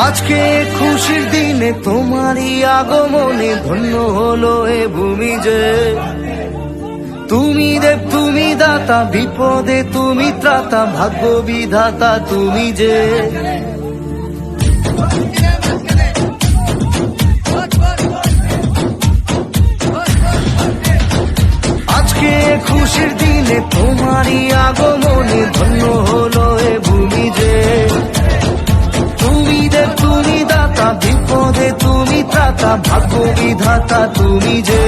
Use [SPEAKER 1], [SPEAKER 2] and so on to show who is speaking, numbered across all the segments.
[SPEAKER 1] আজকে খুশির দিনে তোমারই আগমনে ধন্য হলো এ ভূমি যে। তুমি দেব তুমি দাতা, বিপদে তুমি ত্রাতা, ভাগ্য বিধাতা তুমি যে। আজকে খুশির দিনে তোমারই আগমনে ধন্য হলো এ ভূমি যে। তুমি দেব তুমি দাতা, বিপদে তুমি ত্রাতা, ভাগ্য বিধাতা তুমি যে।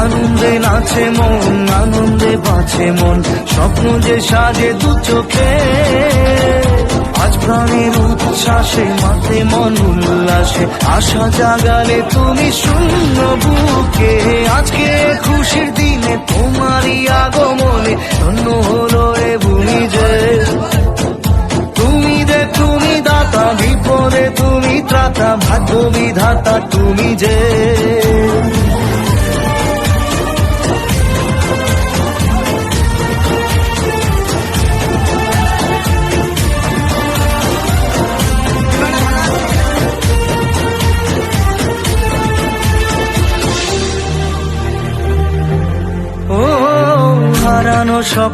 [SPEAKER 1] আনন্দে নাচে মন, আনন্দে বাঁচে মন, স্বপ্ন যে সাজে দু চোখে। আজ প্রাণের উচ্ছ্বাসে মাতে মন উল্লাসে, আশা জাগালে তুমি শূন্য বুকে। আজকে খুশির দিনে তোমারই আগমনে ধন্য হলো এ ভূমি যে। তুমি দে তুমি দাতা, বিপদে তুমি ত্রাতা, ভাগ্য বিধাতা তুমি যে। হারানো সব